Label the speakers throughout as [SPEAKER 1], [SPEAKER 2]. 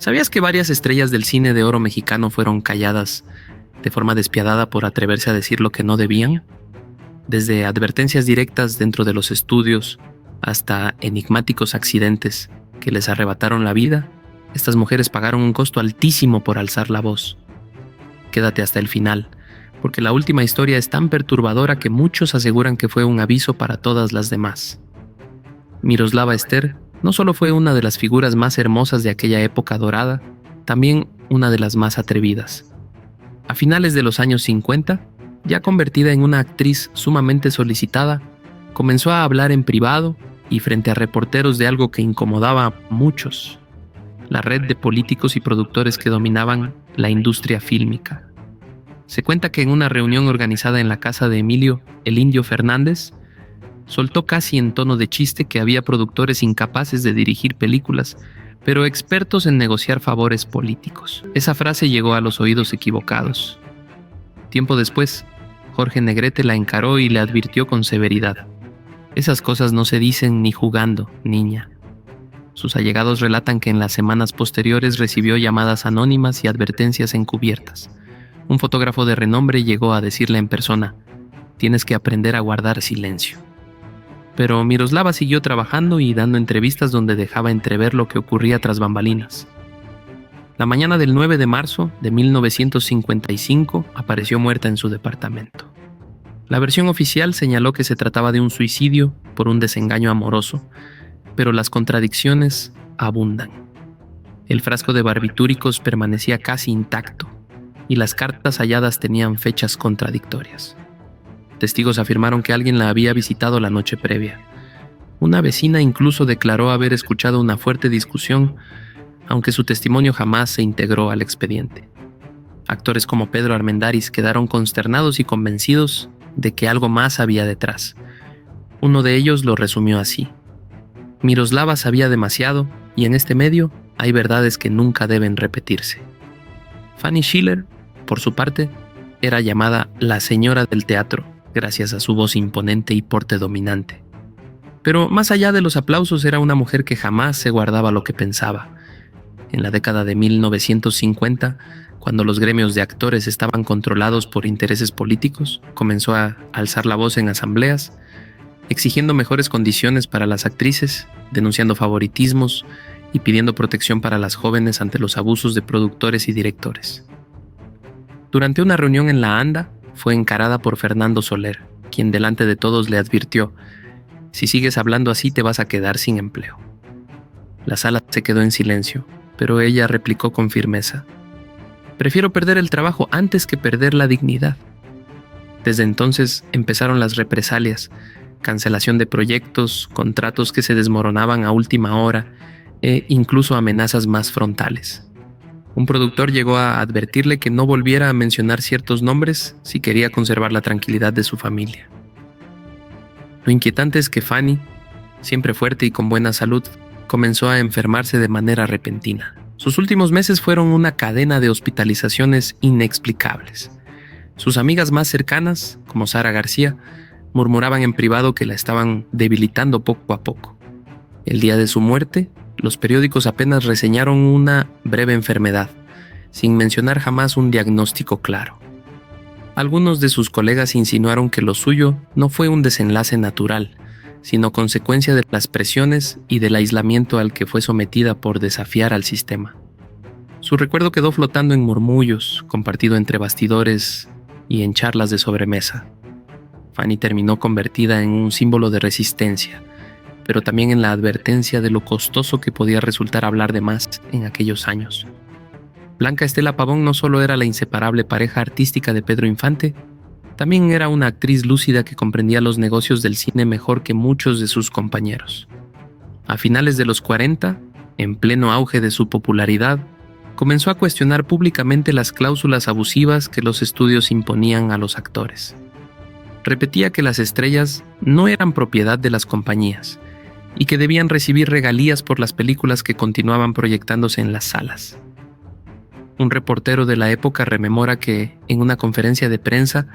[SPEAKER 1] ¿Sabías que varias estrellas del cine de oro mexicano fueron calladas de forma despiadada por atreverse a decir lo que no debían? Desde advertencias directas dentro de los estudios hasta enigmáticos accidentes que les arrebataron la vida, estas mujeres pagaron un costo altísimo por alzar la voz. Quédate hasta el final, porque la última historia es tan perturbadora que muchos aseguran que fue un aviso para todas las demás. Miroslava Ester no solo fue una de las figuras más hermosas de aquella época dorada, también una de las más atrevidas. A finales de los años 50, ya convertida en una actriz sumamente solicitada, comenzó a hablar en privado y frente a reporteros de algo que incomodaba a muchos: la red de políticos y productores que dominaban la industria fílmica. Se cuenta que en una reunión organizada en la casa de Emilio "el Indio" Fernández, soltó casi en tono de chiste que había productores incapaces de dirigir películas, pero expertos en negociar favores políticos. Esa frase llegó a los oídos equivocados. Tiempo después, Jorge Negrete la encaró y le advirtió con severidad: esas cosas no se dicen ni jugando, niña. Sus allegados relatan que en las semanas posteriores recibió llamadas anónimas y advertencias encubiertas. Un fotógrafo de renombre llegó a decirle en persona: tienes que aprender a guardar silencio. Pero Miroslava siguió trabajando y dando entrevistas donde dejaba entrever lo que ocurría tras bambalinas. La mañana del 9 de marzo de 1955 apareció muerta en su departamento. La versión oficial señaló que se trataba de un suicidio por un desengaño amoroso, pero las contradicciones abundan. El frasco de barbitúricos permanecía casi intacto y las cartas halladas tenían fechas contradictorias. Testigos afirmaron que alguien la había visitado la noche previa. Una vecina incluso declaró haber escuchado una fuerte discusión, aunque su testimonio jamás se integró al expediente. Actores como Pedro Armendáriz quedaron consternados y convencidos de que algo más había detrás. Uno de ellos lo resumió así: Miroslava sabía demasiado y en este medio hay verdades que nunca deben repetirse. Fanny Schiller, por su parte, era llamada la señora del teatro, gracias a su voz imponente y porte dominante. Pero más allá de los aplausos, era una mujer que jamás se guardaba lo que pensaba. En la década de 1950, cuando los gremios de actores estaban controlados por intereses políticos, comenzó a alzar la voz en asambleas, exigiendo mejores condiciones para las actrices, denunciando favoritismos y pidiendo protección para las jóvenes ante los abusos de productores y directores. Durante una reunión en la ANDA, fue encarada por Fernando Soler, quien delante de todos le advirtió: si sigues hablando así te vas a quedar sin empleo. La sala se quedó en silencio, pero ella replicó con firmeza: prefiero perder el trabajo antes que perder la dignidad. Desde entonces empezaron las represalias, cancelación de proyectos, contratos que se desmoronaban a última hora e incluso amenazas más frontales. Un productor llegó a advertirle que no volviera a mencionar ciertos nombres si quería conservar la tranquilidad de su familia. Lo inquietante es que Fanny, siempre fuerte y con buena salud, comenzó a enfermarse de manera repentina. Sus últimos meses fueron una cadena de hospitalizaciones inexplicables. Sus amigas más cercanas, como Sara García, murmuraban en privado que la estaban debilitando poco a poco. El día de su muerte, los periódicos apenas reseñaron una breve enfermedad, sin mencionar jamás un diagnóstico claro. Algunos de sus colegas insinuaron que lo suyo no fue un desenlace natural, sino consecuencia de las presiones y del aislamiento al que fue sometida por desafiar al sistema. Su recuerdo quedó flotando en murmullos, compartido entre bastidores y en charlas de sobremesa. Fanny terminó convertida en un símbolo de resistencia, pero también en la advertencia de lo costoso que podía resultar hablar de más en aquellos años. Blanca Estela Pavón no solo era la inseparable pareja artística de Pedro Infante, también era una actriz lúcida que comprendía los negocios del cine mejor que muchos de sus compañeros. A finales de los 40, en pleno auge de su popularidad, comenzó a cuestionar públicamente las cláusulas abusivas que los estudios imponían a los actores. Repetía que las estrellas no eran propiedad de las compañías y que debían recibir regalías por las películas que continuaban proyectándose en las salas. Un reportero de la época rememora que, en una conferencia de prensa,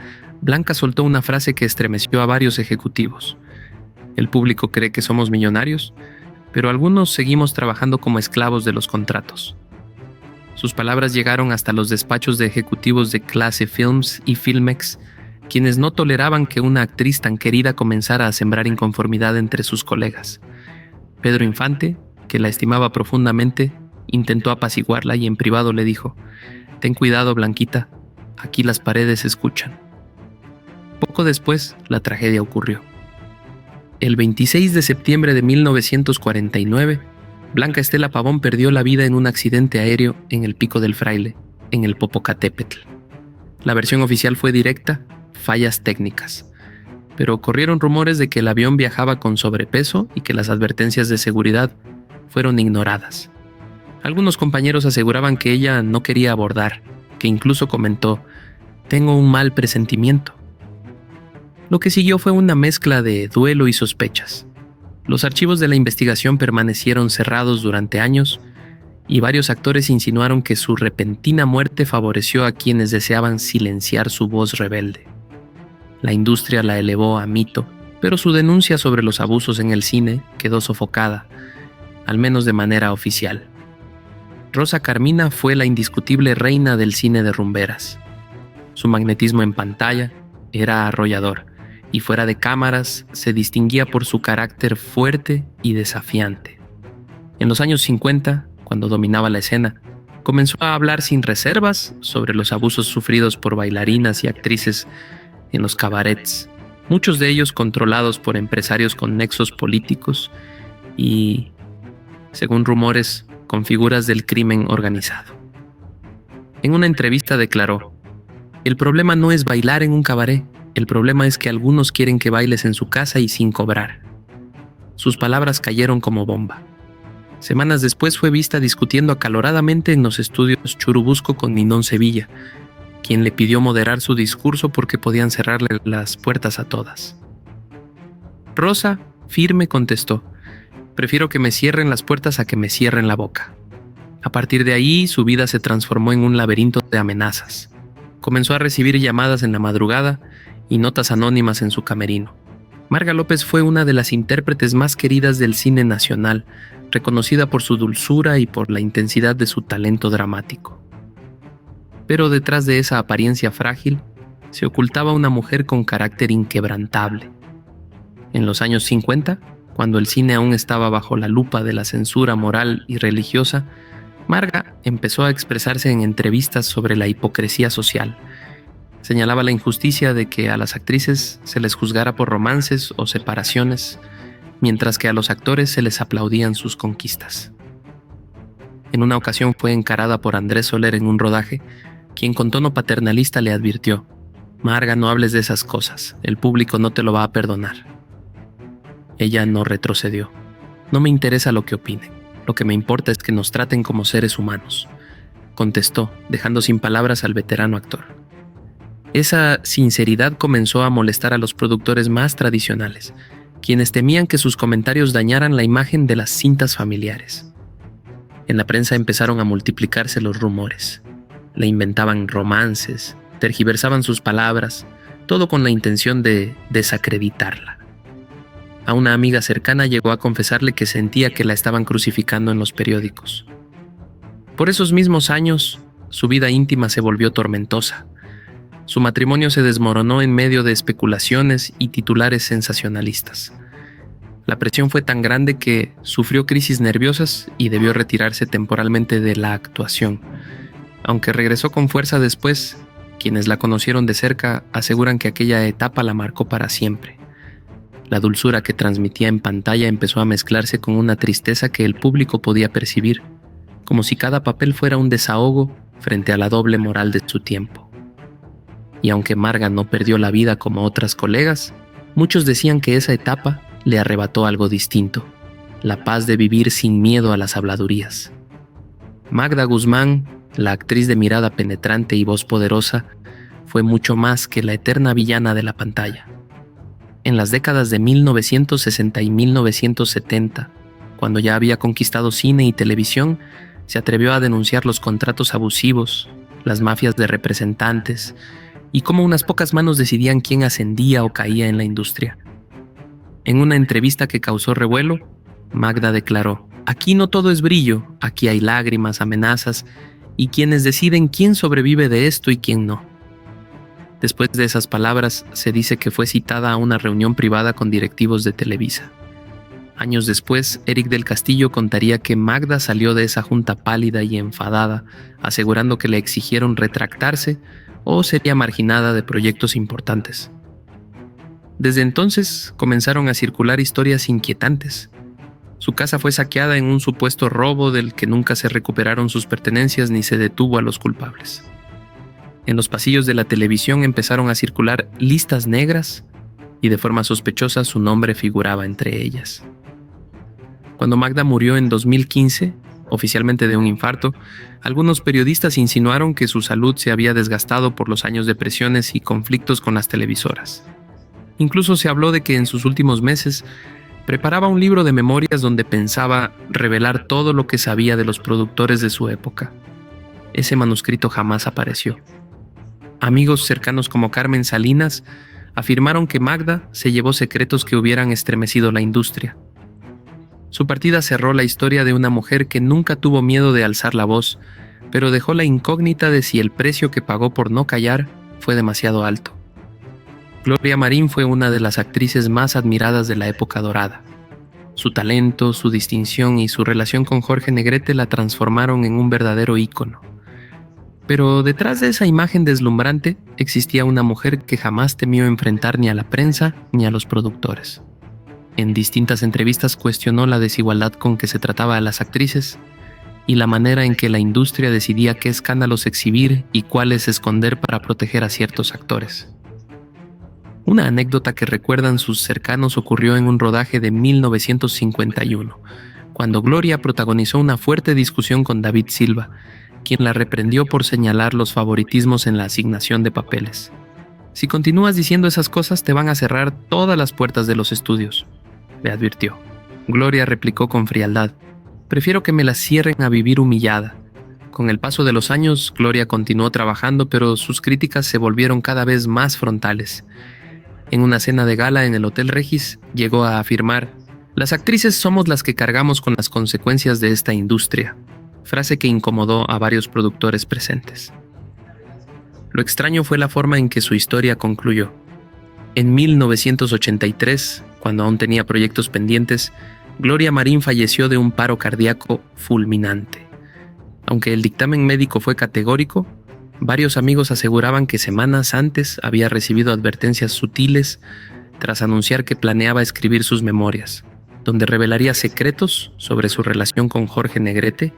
[SPEAKER 1] Blanca soltó una frase que estremeció a varios ejecutivos: el público cree que somos millonarios, pero algunos seguimos trabajando como esclavos de los contratos. Sus palabras llegaron hasta los despachos de ejecutivos de Clase Films y Filmex, quienes no toleraban que una actriz tan querida comenzara a sembrar inconformidad entre sus colegas. Pedro Infante, que la estimaba profundamente, intentó apaciguarla y en privado le dijo: «Ten cuidado, Blanquita, aquí las paredes escuchan». Poco después, la tragedia ocurrió. El 26 de septiembre de 1949, Blanca Estela Pavón perdió la vida en un accidente aéreo en el Pico del Fraile, en el Popocatépetl. La versión oficial fue directa: fallas técnicas. Pero corrieron rumores de que el avión viajaba con sobrepeso y que las advertencias de seguridad fueron ignoradas. Algunos compañeros aseguraban que ella no quería abordar, que incluso comentó: «Tengo un mal presentimiento». Lo que siguió fue una mezcla de duelo y sospechas. Los archivos de la investigación permanecieron cerrados durante años y varios actores insinuaron que su repentina muerte favoreció a quienes deseaban silenciar su voz rebelde. La industria la elevó a mito, pero su denuncia sobre los abusos en el cine quedó sofocada, al menos de manera oficial. Rosa Carmina fue la indiscutible reina del cine de rumberas. Su magnetismo en pantalla era arrollador, y fuera de cámaras se distinguía por su carácter fuerte y desafiante. En los años 50, cuando dominaba la escena, comenzó a hablar sin reservas sobre los abusos sufridos por bailarinas y actrices en los cabarets, muchos de ellos controlados por empresarios con nexos políticos y, según rumores, con figuras del crimen organizado. En una entrevista declaró: «El problema no es bailar en un cabaret, el problema es que algunos quieren que bailes en su casa y sin cobrar». Sus palabras cayeron como bomba. Semanas después fue vista discutiendo acaloradamente en los estudios Churubusco con Ninón Sevilla, quien le pidió moderar su discurso porque podían cerrarle las puertas a todas. Rosa, firme, contestó: «Prefiero que me cierren las puertas a que me cierren la boca». A partir de ahí, su vida se transformó en un laberinto de amenazas. Comenzó a recibir llamadas en la madrugada y notas anónimas en su camerino. Marga López fue una de las intérpretes más queridas del cine nacional, reconocida por su dulzura y por la intensidad de su talento dramático. Pero detrás de esa apariencia frágil se ocultaba una mujer con carácter inquebrantable. En los años 50, cuando el cine aún estaba bajo la lupa de la censura moral y religiosa, Marga empezó a expresarse en entrevistas sobre la hipocresía social. Señalaba la injusticia de que a las actrices se les juzgara por romances o separaciones, mientras que a los actores se les aplaudían sus conquistas. En una ocasión fue encarada por Andrés Soler en un rodaje, quien con tono paternalista le advirtió: «Marga, no hables de esas cosas, el público no te lo va a perdonar». Ella no retrocedió. «No me interesa lo que opinen, lo que me importa es que nos traten como seres humanos», contestó, dejando sin palabras al veterano actor. Esa sinceridad comenzó a molestar a los productores más tradicionales, quienes temían que sus comentarios dañaran la imagen de las cintas familiares. En la prensa empezaron a multiplicarse los rumores. Le inventaban romances, tergiversaban sus palabras, todo con la intención de desacreditarla. A una amiga cercana llegó a confesarle que sentía que la estaban crucificando en los periódicos. Por esos mismos años, su vida íntima se volvió tormentosa. Su matrimonio se desmoronó en medio de especulaciones y titulares sensacionalistas. La presión fue tan grande que sufrió crisis nerviosas y debió retirarse temporalmente de la actuación. Aunque regresó con fuerza después, quienes la conocieron de cerca aseguran que aquella etapa la marcó para siempre. La dulzura que transmitía en pantalla empezó a mezclarse con una tristeza que el público podía percibir, como si cada papel fuera un desahogo frente a la doble moral de su tiempo. Y aunque Marga no perdió la vida como otras colegas, muchos decían que esa etapa le arrebató algo distinto: la paz de vivir sin miedo a las habladurías. Magda Guzmán, la actriz de mirada penetrante y voz poderosa, fue mucho más que la eterna villana de la pantalla. En las décadas de 1960 y 1970, cuando ya había conquistado cine y televisión, se atrevió a denunciar los contratos abusivos, las mafias de representantes y cómo unas pocas manos decidían quién ascendía o caía en la industria. En una entrevista que causó revuelo, Magda declaró: «Aquí no todo es brillo, aquí hay lágrimas, amenazas y quienes deciden quién sobrevive de esto y quién no. Después de esas palabras, se dice que fue citada a una reunión privada con directivos de Televisa. Años después, Eric del Castillo contaría que Magda salió de esa junta pálida y enfadada, asegurando que le exigieron retractarse o sería marginada de proyectos importantes. Desde entonces comenzaron a circular historias inquietantes. Su casa fue saqueada en un supuesto robo del que nunca se recuperaron sus pertenencias ni se detuvo a los culpables. En los pasillos de la televisión empezaron a circular listas negras y de forma sospechosa su nombre figuraba entre ellas. Cuando Magda murió en 2015, oficialmente de un infarto, algunos periodistas insinuaron que su salud se había desgastado por los años de presiones y conflictos con las televisoras. Incluso se habló de que en sus últimos meses preparaba un libro de memorias donde pensaba revelar todo lo que sabía de los productores de su época. Ese manuscrito jamás apareció. Amigos cercanos como Carmen Salinas afirmaron que Magda se llevó secretos que hubieran estremecido la industria. Su partida cerró la historia de una mujer que nunca tuvo miedo de alzar la voz, pero dejó la incógnita de si el precio que pagó por no callar fue demasiado alto. Gloria Marín fue una de las actrices más admiradas de la época dorada. Su talento, su distinción y su relación con Jorge Negrete la transformaron en un verdadero ícono. Pero detrás de esa imagen deslumbrante existía una mujer que jamás temió enfrentar ni a la prensa ni a los productores. En distintas entrevistas cuestionó la desigualdad con que se trataba a las actrices y la manera en que la industria decidía qué escándalos exhibir y cuáles esconder para proteger a ciertos actores. Una anécdota que recuerdan sus cercanos ocurrió en un rodaje de 1951, cuando Gloria protagonizó una fuerte discusión con David Silva, quien la reprendió por señalar los favoritismos en la asignación de papeles. «Si continúas diciendo esas cosas, te van a cerrar todas las puertas de los estudios», le advirtió. Gloria replicó con frialdad: «Prefiero que me las cierren a vivir humillada». Con el paso de los años, Gloria continuó trabajando, pero sus críticas se volvieron cada vez más frontales. En una cena de gala en el Hotel Regis, llegó a afirmar: «Las actrices somos las que cargamos con las consecuencias de esta industria», frase que incomodó a varios productores presentes. Lo extraño fue la forma en que su historia concluyó. En 1983, cuando aún tenía proyectos pendientes, Gloria Marín falleció de un paro cardíaco fulminante. Aunque el dictamen médico fue categórico, varios amigos aseguraban que semanas antes había recibido advertencias sutiles tras anunciar que planeaba escribir sus memorias, donde revelaría secretos sobre su relación con Jorge Negrete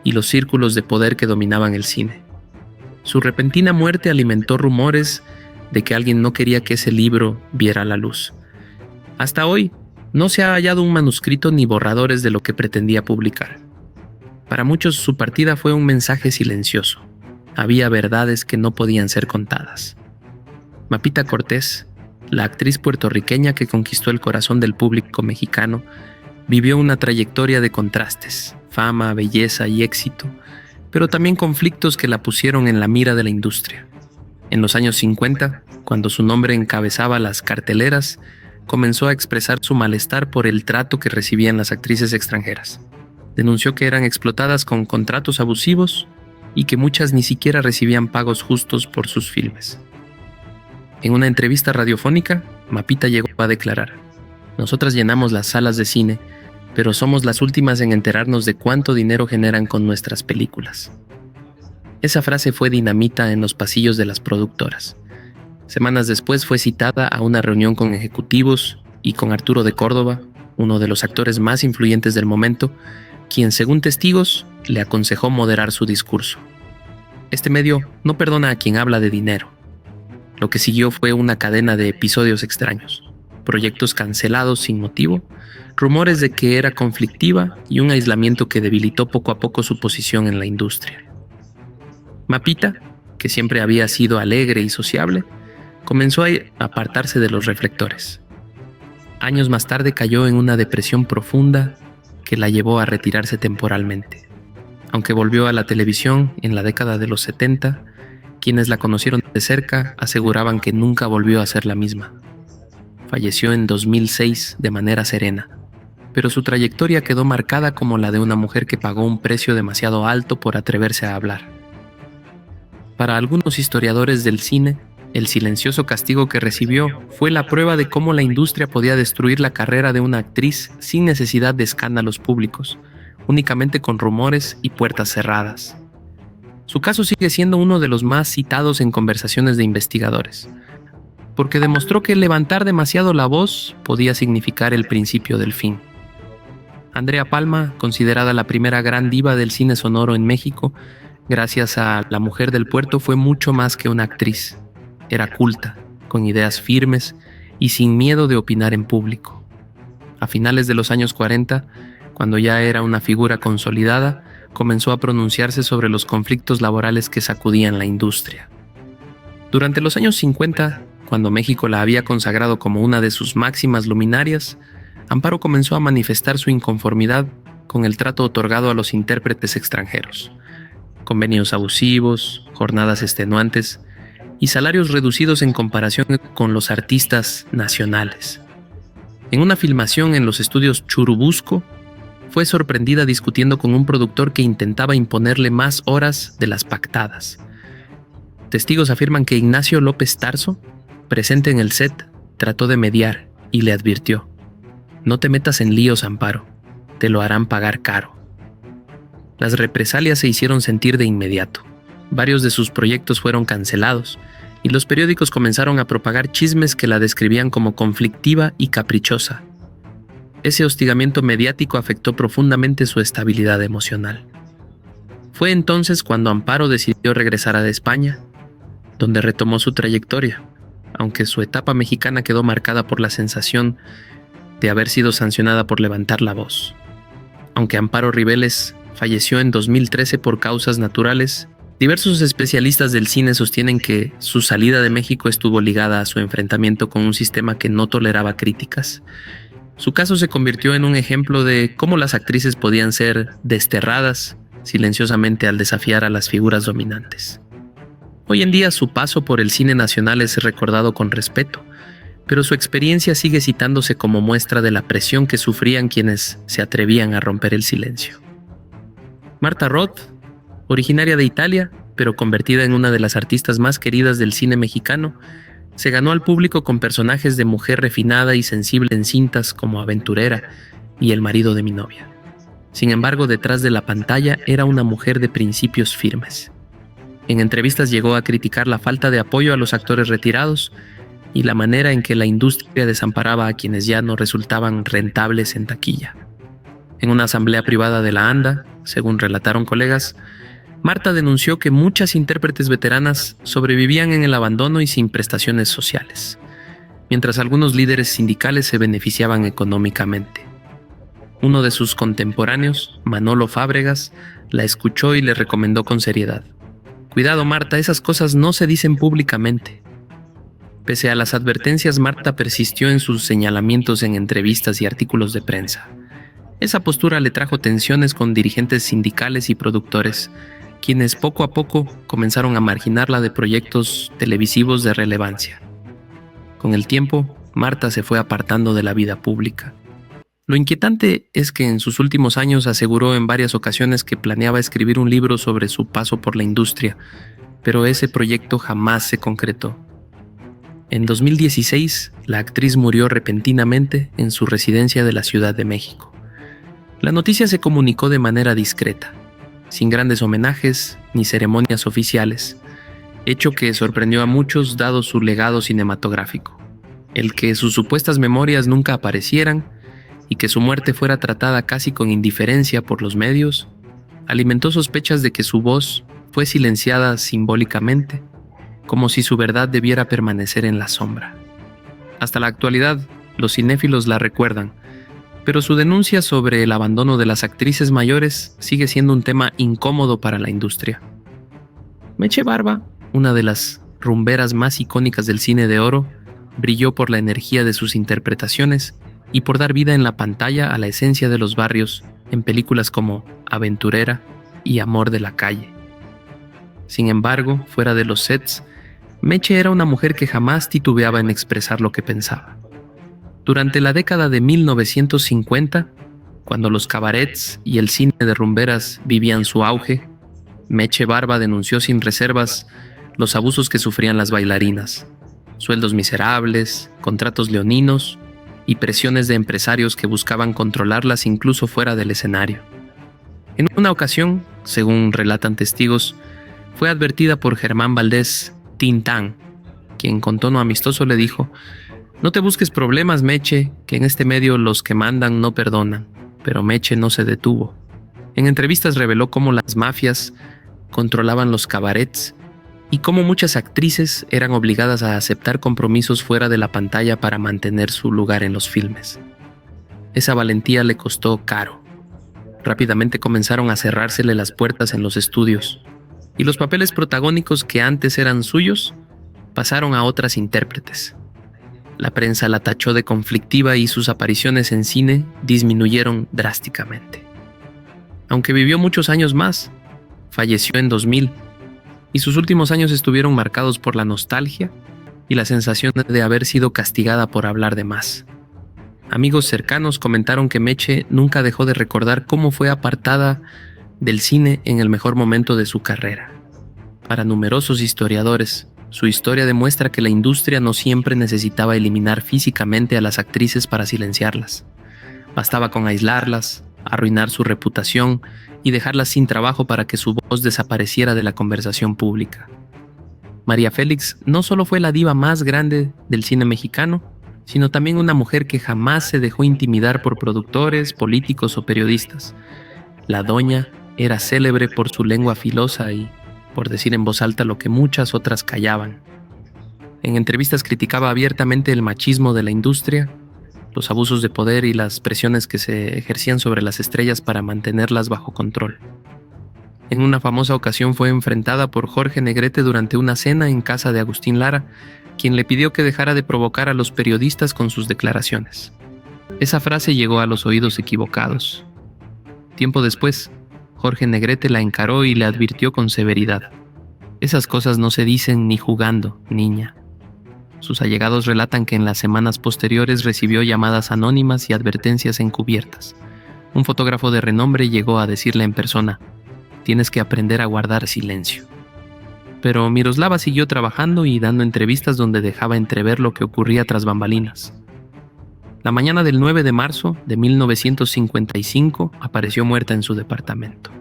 [SPEAKER 1] y los círculos de poder que dominaban el cine. Su repentina muerte alimentó rumores de que alguien no quería que ese libro viera la luz. Hasta hoy, no se ha hallado un manuscrito ni borradores de lo que pretendía publicar. Para muchos, su partida fue un mensaje silencioso. Había verdades que no podían ser contadas. Mapita Cortés, la actriz puertorriqueña que conquistó el corazón del público mexicano, vivió una trayectoria de contrastes, fama, belleza y éxito, pero también conflictos que la pusieron en la mira de la industria. En los años 50, cuando su nombre encabezaba las carteleras, comenzó a expresar su malestar por el trato que recibían las actrices extranjeras. Denunció que eran explotadas con contratos abusivos y que muchas ni siquiera recibían pagos justos por sus filmes. En una entrevista radiofónica, Mapita llegó a declarar: «Nosotras llenamos las salas de cine, pero somos las últimas en enterarnos de cuánto dinero generan con nuestras películas». Esa frase fue dinamita en los pasillos de las productoras. Semanas después fue citada a una reunión con ejecutivos y con Arturo de Córdoba, uno de los actores más influyentes del momento, quien, según testigos, le aconsejó moderar su discurso. Este medio no perdona a quien habla de dinero. Lo que siguió fue una cadena de episodios extraños, proyectos cancelados sin motivo, rumores de que era conflictiva y un aislamiento que debilitó poco a poco su posición en la industria. Mapita, que siempre había sido alegre y sociable, comenzó a apartarse de los reflectores. Años más tarde cayó en una depresión profunda que la llevó a retirarse temporalmente. Aunque volvió a la televisión en la década de los 70, quienes la conocieron de cerca aseguraban que nunca volvió a ser la misma. Falleció en 2006 de manera serena, pero su trayectoria quedó marcada como la de una mujer que pagó un precio demasiado alto por atreverse a hablar. Para algunos historiadores del cine, el silencioso castigo que recibió fue la prueba de cómo la industria podía destruir la carrera de una actriz sin necesidad de escándalos públicos, únicamente con rumores y puertas cerradas. Su caso sigue siendo uno de los más citados en conversaciones de investigadores, porque demostró que levantar demasiado la voz podía significar el principio del fin. Andrea Palma, considerada la primera gran diva del cine sonoro en México, gracias a La Mujer del Puerto, fue mucho más que una actriz. Era culta, con ideas firmes y sin miedo de opinar en público. A finales de los años 40, cuando ya era una figura consolidada, comenzó a pronunciarse sobre los conflictos laborales que sacudían la industria. Durante los años 50, cuando México la había consagrado como una de sus máximas luminarias, Amparo comenzó a manifestar su inconformidad con el trato otorgado a los intérpretes extranjeros. Convenios abusivos, jornadas extenuantes y salarios reducidos en comparación con los artistas nacionales. En una filmación en los estudios Churubusco, fue sorprendida discutiendo con un productor que intentaba imponerle más horas de las pactadas. Testigos afirman que Ignacio López Tarso, presente en el set, trató de mediar y le advirtió: «No te metas en líos, Amparo, te lo harán pagar caro». Las represalias se hicieron sentir de inmediato. Varios de sus proyectos fueron cancelados y los periódicos comenzaron a propagar chismes que la describían como conflictiva y caprichosa. Ese hostigamiento mediático afectó profundamente su estabilidad emocional. Fue entonces cuando Amparo decidió regresar a España, donde retomó su trayectoria, aunque su etapa mexicana quedó marcada por la sensación de haber sido sancionada por levantar la voz. Aunque Amparo Ribeles falleció en 2013 por causas naturales, diversos especialistas del cine sostienen que su salida de México estuvo ligada a su enfrentamiento con un sistema que no toleraba críticas. Su caso se convirtió en un ejemplo de cómo las actrices podían ser desterradas silenciosamente al desafiar a las figuras dominantes. Hoy en día su paso por el cine nacional es recordado con respeto, pero su experiencia sigue citándose como muestra de la presión que sufrían quienes se atrevían a romper el silencio. Marta Roth, originaria de Italia, pero convertida en una de las artistas más queridas del cine mexicano, se ganó al público con personajes de mujer refinada y sensible en cintas como Aventurera y El marido de mi novia. Sin embargo, detrás de la pantalla era una mujer de principios firmes. En entrevistas llegó a criticar la falta de apoyo a los actores retirados y la manera en que la industria desamparaba a quienes ya no resultaban rentables en taquilla. En una asamblea privada de la ANDA, según relataron colegas, Marta denunció que muchas intérpretes veteranas sobrevivían en el abandono y sin prestaciones sociales, mientras algunos líderes sindicales se beneficiaban económicamente. Uno de sus contemporáneos, Manolo Fábregas, la escuchó y le recomendó con seriedad: «Cuidado, Marta, esas cosas no se dicen públicamente». Pese a las advertencias, Marta persistió en sus señalamientos en entrevistas y artículos de prensa. Esa postura le trajo tensiones con dirigentes sindicales y productores, quienes poco a poco comenzaron a marginarla de proyectos televisivos de relevancia. Con el tiempo, Marta se fue apartando de la vida pública. Lo inquietante es que en sus últimos años aseguró en varias ocasiones que planeaba escribir un libro sobre su paso por la industria, pero ese proyecto jamás se concretó. En 2016, la actriz murió repentinamente en su residencia de la Ciudad de México. La noticia se comunicó de manera discreta, sin grandes homenajes ni ceremonias oficiales, hecho que sorprendió a muchos dado su legado cinematográfico. El que sus supuestas memorias nunca aparecieran y que su muerte fuera tratada casi con indiferencia por los medios, alimentó sospechas de que su voz fue silenciada simbólicamente, como si su verdad debiera permanecer en la sombra. Hasta la actualidad, los cinéfilos la recuerdan, pero su denuncia sobre el abandono de las actrices mayores sigue siendo un tema incómodo para la industria. Meche Barba, una de las rumberas más icónicas del cine de oro, brilló por la energía de sus interpretaciones y por dar vida en la pantalla a la esencia de los barrios en películas como Aventurera y Amor de la calle. Sin embargo, fuera de los sets, Meche era una mujer que jamás titubeaba en expresar lo que pensaba. Durante la década de 1950, cuando los cabarets y el cine de rumberas vivían su auge, Meche Barba denunció sin reservas los abusos que sufrían las bailarinas, sueldos miserables, contratos leoninos y presiones de empresarios que buscaban controlarlas incluso fuera del escenario. En una ocasión, según relatan testigos, fue advertida por Germán Valdés Tintán, quien con tono amistoso le dijo: «No te busques problemas, Meche, que en este medio los que mandan no perdonan». Pero Meche no se detuvo. En entrevistas reveló cómo las mafias controlaban los cabarets y cómo muchas actrices eran obligadas a aceptar compromisos fuera de la pantalla para mantener su lugar en los filmes. Esa valentía le costó caro. Rápidamente comenzaron a cerrársele las puertas en los estudios, y los papeles protagónicos que antes eran suyos pasaron a otras intérpretes. La prensa la tachó de conflictiva y sus apariciones en cine disminuyeron drásticamente. Aunque vivió muchos años más, falleció en 2000, y sus últimos años estuvieron marcados por la nostalgia y la sensación de haber sido castigada por hablar de más. Amigos cercanos comentaron que Meche nunca dejó de recordar cómo fue apartada del cine en el mejor momento de su carrera. Para numerosos historiadores, su historia demuestra que la industria no siempre necesitaba eliminar físicamente a las actrices para silenciarlas. Bastaba con aislarlas, arruinar su reputación y dejarlas sin trabajo para que su voz desapareciera de la conversación pública. María Félix no solo fue la diva más grande del cine mexicano, sino también una mujer que jamás se dejó intimidar por productores, políticos o periodistas. La doña era célebre por su lengua filosa y por decir en voz alta lo que muchas otras callaban. En entrevistas criticaba abiertamente el machismo de la industria, los abusos de poder y las presiones que se ejercían sobre las estrellas para mantenerlas bajo control. En una famosa ocasión fue enfrentada por Jorge Negrete durante una cena en casa de Agustín Lara, quien le pidió que dejara de provocar a los periodistas con sus declaraciones. Esa frase llegó a los oídos equivocados. Tiempo después, Jorge Negrete la encaró y le advirtió con severidad: «Esas cosas no se dicen ni jugando, niña». Sus allegados relatan que en las semanas posteriores recibió llamadas anónimas y advertencias encubiertas. Un fotógrafo de renombre llegó a decirle en persona: «Tienes que aprender a guardar silencio». Pero Miroslava siguió trabajando y dando entrevistas donde dejaba entrever lo que ocurría tras bambalinas. La mañana del 9 de marzo de 1955 apareció muerta en su departamento.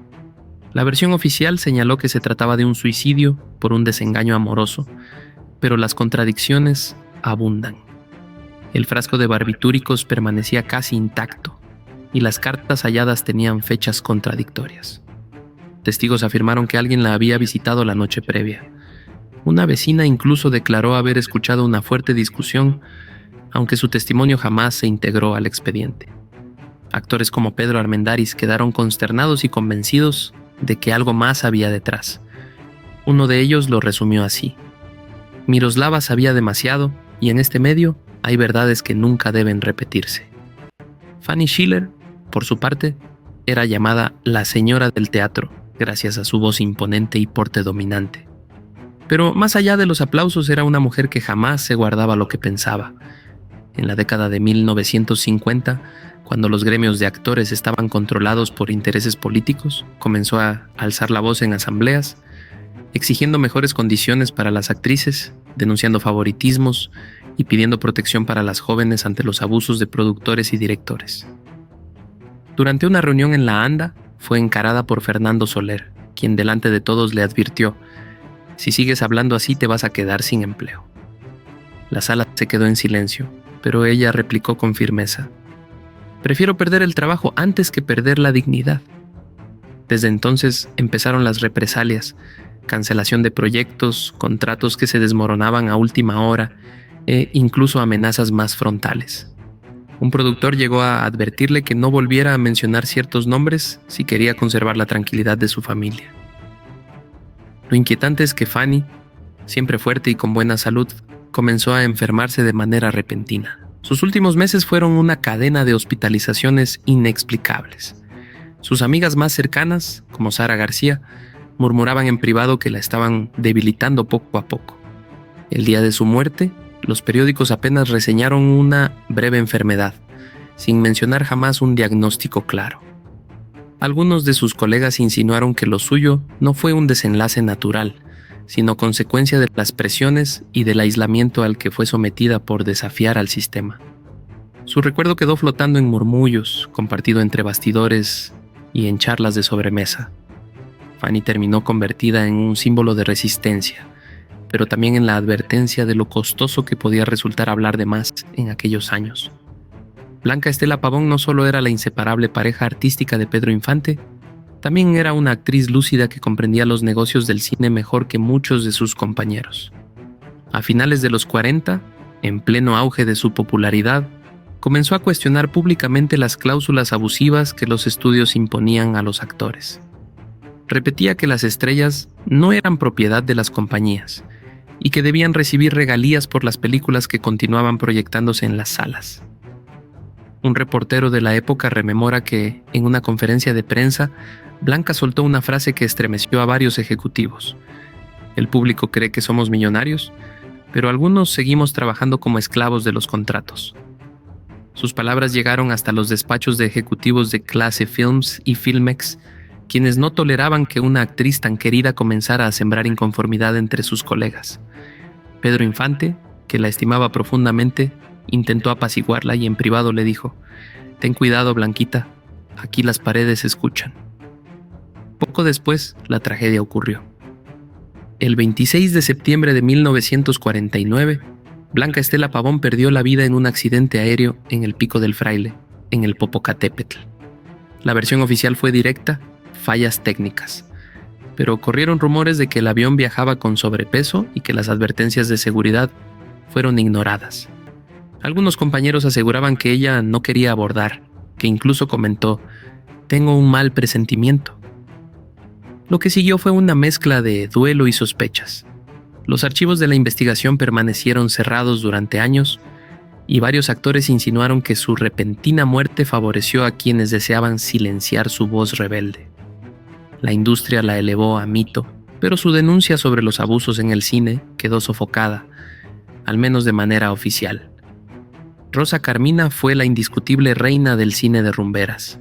[SPEAKER 1] La versión oficial señaló que se trataba de un suicidio por un desengaño amoroso, pero las contradicciones abundan. El frasco de barbitúricos permanecía casi intacto y las cartas halladas tenían fechas contradictorias. Testigos afirmaron que alguien la había visitado la noche previa. Una vecina incluso declaró haber escuchado una fuerte discusión, aunque su testimonio jamás se integró al expediente. Actores como Pedro Armendáriz quedaron consternados y convencidos de que algo más había detrás. Uno de ellos lo resumió así: «Miroslava sabía demasiado y en este medio hay verdades que nunca deben repetirse». Fanny Schiller, por su parte, era llamada la señora del teatro, gracias a su voz imponente y porte dominante. Pero más allá de los aplausos, era una mujer que jamás se guardaba lo que pensaba. En la década de 1950, cuando los gremios de actores estaban controlados por intereses políticos, comenzó a alzar la voz en asambleas, exigiendo mejores condiciones para las actrices, denunciando favoritismos y pidiendo protección para las jóvenes ante los abusos de productores y directores. Durante una reunión en la ANDA, fue encarada por Fernando Soler, quien delante de todos le advirtió: «Si sigues hablando así te vas a quedar sin empleo». La sala se quedó en silencio, pero ella replicó con firmeza: «Prefiero perder el trabajo antes que perder la dignidad». Desde entonces empezaron las represalias, cancelación de proyectos, contratos que se desmoronaban a última hora e incluso amenazas más frontales. Un productor llegó a advertirle que no volviera a mencionar ciertos nombres si quería conservar la tranquilidad de su familia. Lo inquietante es que Fanny, siempre fuerte y con buena salud, comenzó a enfermarse de manera repentina. Sus últimos meses fueron una cadena de hospitalizaciones inexplicables. Sus amigas más cercanas, como Sara García, murmuraban en privado que la estaban debilitando poco a poco. El día de su muerte, los periódicos apenas reseñaron una breve enfermedad, sin mencionar jamás un diagnóstico claro. Algunos de sus colegas insinuaron que lo suyo no fue un desenlace natural, sino consecuencia de las presiones y del aislamiento al que fue sometida por desafiar al sistema. Su recuerdo quedó flotando en murmullos, compartido entre bastidores y en charlas de sobremesa. Fanny terminó convertida en un símbolo de resistencia, pero también en la advertencia de lo costoso que podía resultar hablar de más en aquellos años. Blanca Estela Pavón no solo era la inseparable pareja artística de Pedro Infante, también era una actriz lúcida que comprendía los negocios del cine mejor que muchos de sus compañeros. A finales de los 40, en pleno auge de su popularidad, comenzó a cuestionar públicamente las cláusulas abusivas que los estudios imponían a los actores. Repetía que las estrellas no eran propiedad de las compañías y que debían recibir regalías por las películas que continuaban proyectándose en las salas. Un reportero de la época rememora que, en una conferencia de prensa, Blanca soltó una frase que estremeció a varios ejecutivos. El público cree que somos millonarios, pero algunos seguimos trabajando como esclavos de los contratos. Sus palabras llegaron hasta los despachos de ejecutivos de Clase Films y Filmex, quienes no toleraban que una actriz tan querida comenzara a sembrar inconformidad entre sus colegas. Pedro Infante, que la estimaba profundamente, intentó apaciguarla y en privado le dijo: «Ten cuidado, Blanquita, aquí las paredes escuchan». Poco después, la tragedia ocurrió. El 26 de septiembre de 1949, Blanca Estela Pavón perdió la vida en un accidente aéreo en el Pico del Fraile, en el Popocatépetl. La versión oficial fue directa: fallas técnicas. Pero corrieron rumores de que el avión viajaba con sobrepeso y que las advertencias de seguridad fueron ignoradas. Algunos compañeros aseguraban que ella no quería abordar, que incluso comentó: «Tengo un mal presentimiento». Lo que siguió fue una mezcla de duelo y sospechas. Los archivos de la investigación permanecieron cerrados durante años y varios actores insinuaron que su repentina muerte favoreció a quienes deseaban silenciar su voz rebelde. La industria la elevó a mito, pero su denuncia sobre los abusos en el cine quedó sofocada, al menos de manera oficial. Rosa Carmina fue la indiscutible reina del cine de rumberas.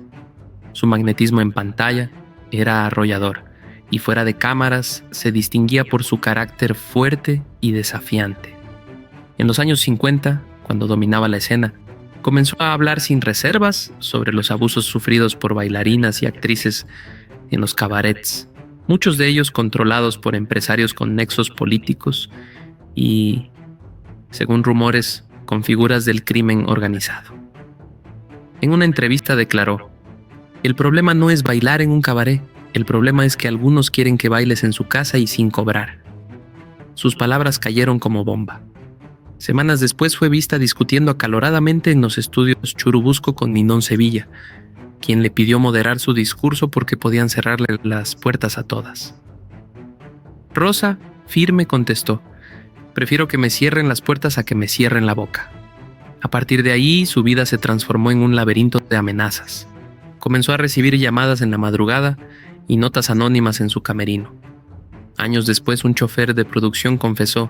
[SPEAKER 1] Su magnetismo en pantalla era arrollador, y fuera de cámaras se distinguía por su carácter fuerte y desafiante. En los años 50, cuando dominaba la escena, comenzó a hablar sin reservas sobre los abusos sufridos por bailarinas y actrices en los cabarets, muchos de ellos controlados por empresarios con nexos políticos y, según rumores, con figuras del crimen organizado. En una entrevista declaró: «El problema no es bailar en un cabaret, el problema es que algunos quieren que bailes en su casa y sin cobrar». Sus palabras cayeron como bomba. Semanas después fue vista discutiendo acaloradamente en los estudios Churubusco con Ninón Sevilla, quien le pidió moderar su discurso porque podían cerrarle las puertas a todas. Rosa, firme, contestó: «Prefiero que me cierren las puertas a que me cierren la boca». A partir de ahí, su vida se transformó en un laberinto de amenazas. Comenzó a recibir llamadas en la madrugada y notas anónimas en su camerino. Años después, un chofer de producción confesó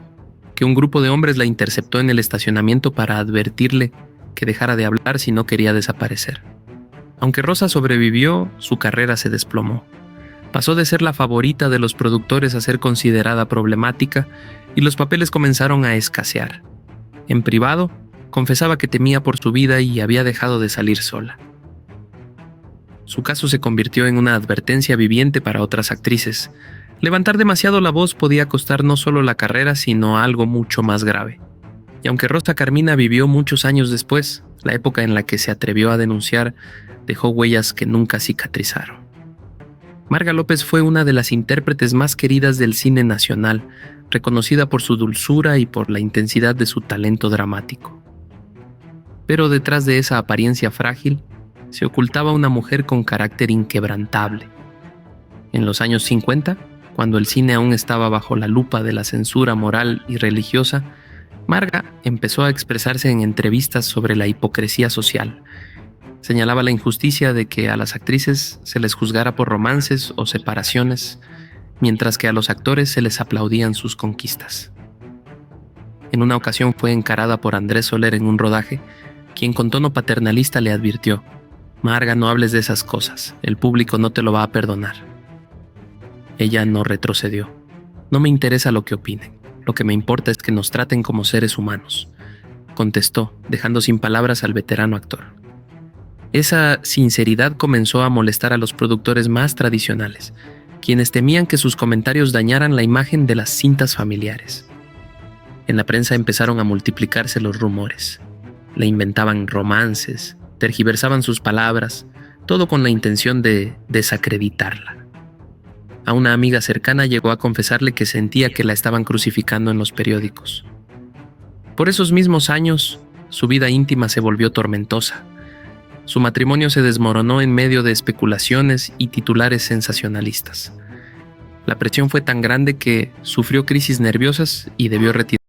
[SPEAKER 1] que un grupo de hombres la interceptó en el estacionamiento para advertirle que dejara de hablar si no quería desaparecer. Aunque Rosa sobrevivió, su carrera se desplomó. Pasó de ser la favorita de los productores a ser considerada problemática y los papeles comenzaron a escasear. En privado, confesaba que temía por su vida y había dejado de salir sola. Su caso se convirtió en una advertencia viviente para otras actrices. Levantar demasiado la voz podía costar no solo la carrera, sino algo mucho más grave. Y aunque Rosa Carmina vivió muchos años después, la época en la que se atrevió a denunciar dejó huellas que nunca cicatrizaron. Marga López fue una de las intérpretes más queridas del cine nacional, reconocida por su dulzura y por la intensidad de su talento dramático. Pero detrás de esa apariencia frágil, se ocultaba una mujer con carácter inquebrantable. En los años 50, cuando el cine aún estaba bajo la lupa de la censura moral y religiosa, Marga empezó a expresarse en entrevistas sobre la hipocresía social. Señalaba la injusticia de que a las actrices se les juzgara por romances o separaciones, mientras que a los actores se les aplaudían sus conquistas. En una ocasión fue encarada por Andrés Soler en un rodaje, quien con tono paternalista le advirtió: «Marga, no hables de esas cosas, el público no te lo va a perdonar». Ella no retrocedió. No me interesa lo que opinen. Lo que me importa es que nos traten como seres humanos, contestó, dejando sin palabras al veterano actor. Esa sinceridad comenzó a molestar a los productores más tradicionales, quienes temían que sus comentarios dañaran la imagen de las cintas familiares. En la prensa empezaron a multiplicarse los rumores. Le inventaban romances, tergiversaban sus palabras, todo con la intención de desacreditarla. A una amiga cercana llegó a confesarle que sentía que la estaban crucificando en los periódicos. Por esos mismos años, su vida íntima se volvió tormentosa. Su matrimonio se desmoronó en medio de especulaciones y titulares sensacionalistas. La presión fue tan grande que sufrió crisis nerviosas y debió retirarse.